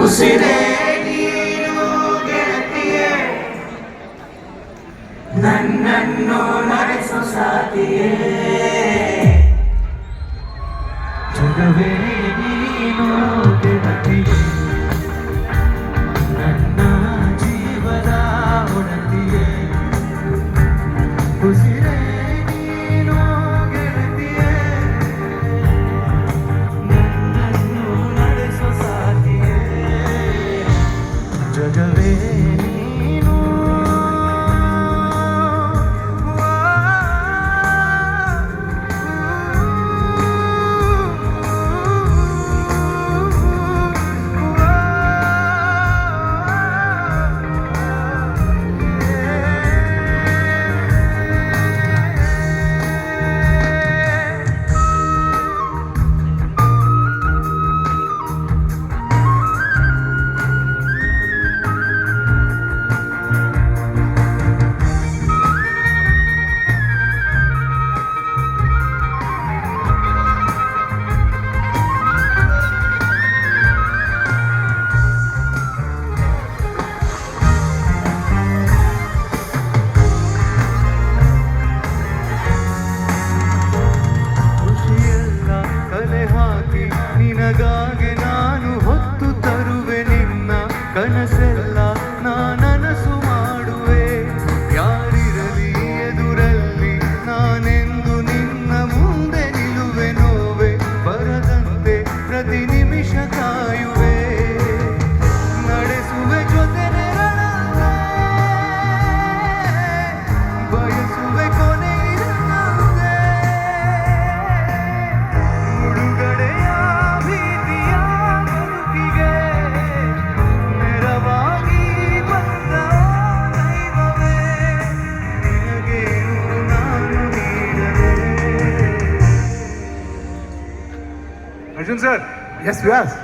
ಉಸಿರೇ ನೀನು ಗೆಳತಿಯೇ, ನನ್ನನ್ನು ನಡೆಸೋ ಸಾಥಿಯೇ. ಜಗವೇ ನೀನು ಗೆಳತಿಯೇ, ನನ್ನ ಜೀವದ ಒಡತಿಯೇ. ಉಸಿರೇ ನೀನು ಗೆಳತಿಯೇ, ನನ್ನನ್ನು ನಡೆಸೋ ಸಾಥಿಯೇ. ಜಗವೇ ನೀನು. ನಿನಗಾಗಿ ನಾನು ಹೊತ್ತು ತರುವೆ ನಿನ್ನ ಕನಸೆಲ್ಲ ನಾನನಸು ಮಾಡುವೆ. ಯಾರಿರಲಿ ಎದುರಲ್ಲಿ ನಾನೆಂದು ನಿನ್ನ ಮುಂದೆ ನಿಲ್ಲುವೆ. ನೋವೆ ಬರದಂತೆ ಪ್ರತಿ ನಿಮಿಷ ಕಾಯುವೆ. ನಡೆಸುವೆ ಜೊತೆ ನೆರಳಂತೆ, ಬಯಸುವೆ ಕೊನೆ ಇರದಂತೆ. ಮುಳುಗಡೆಯ ಭೀತಿಯ ಬದುಕಿಗೆ ನೆರವಾಗಿ ಬಂದ ದೈವವೇ, ನಿನಗೇನು ನಾನು ನೀಡಲೇ. ಅರ್ಜುನ್ ಸರ್, ಎಸ್ ವ್ಯಾಸ್,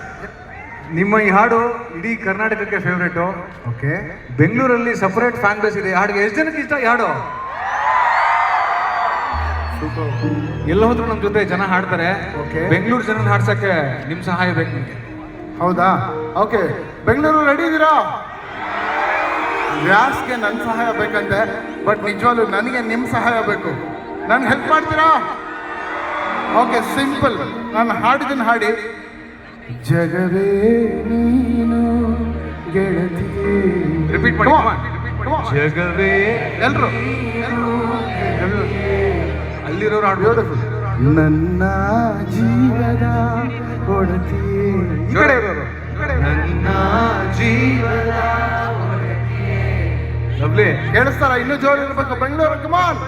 ನಿಮ್ಮ ಈ ಹಾಡು ಇಡೀ ಕರ್ನಾಟಕಕ್ಕೆ ಫೇವ್ರೇಟು. ಓಕೆ, ಬೆಂಗಳೂರಲ್ಲಿ ಸಪರೇಟ್ ಫ್ಯಾನ್ ಬೇಸ್ ಇದೆ. ಹಾಡಿಗೆ ಎಷ್ಟು ಜನಕ್ಕೆ ಇಷ್ಟ ಈ ಹಾಡು? ಎಲ್ಲ ಹೋದ್ರು ನಮ್ಮ ಜೊತೆ ಜನ ಹಾಡ್ತಾರೆ. Okay. ಬೆಂಗಳೂರು ಜನ ಹಾಡ್ಸಕ್ಕೆ ನಿಮ್ಮ ಸಹಾಯ ಬೇಕು ನಿಮಗೆ. ಹೌದಾ? ಓಕೆ, ಬೆಂಗಳೂರು ರೆಡಿ ಇದ್ದೀರಾ? ವ್ಯಾಸ್ಗೆ ನನ್ನ ಸಹಾಯ ಬೇಕಂತೆ, ಬಟ್ ನಿಜವಾಗ್ಲೂ ನನಗೆ ನಿಮ್ಮ ಸಹಾಯ ಬೇಕು. ನಾನು ಹೆಲ್ಪ್ ಮಾಡ್ತೀರಾ? Okay, simple. ನಾನು ಹಾಡಿದ್ದೀನಿ, ಹಾಡಿ. ಜಗವೇ ನೀನು ಗೆಳತಿಯೇ. ರಿಪೀಟ್ ಮಾಡಿ. Come on, come on. ಜಗವೇ ಎಲ್ರು ಅಲ್ಲಿರೋರು ಹಾಡ್ಬೋದು. ನನ್ನ ಜೀವದ ಒಡತಿಯೇ. ಈ ಕಡೆ ಇರೋರು. ನನ್ನ ಜೀವದ ಲವ್ಲಿ. ಕೇಳಿಸ್ತಾರ? ಇನ್ನೂ ಜೋರು ಇರ್ಬೇಕು ಬೆಂಗಳೂರು. ಕಮಾನ್.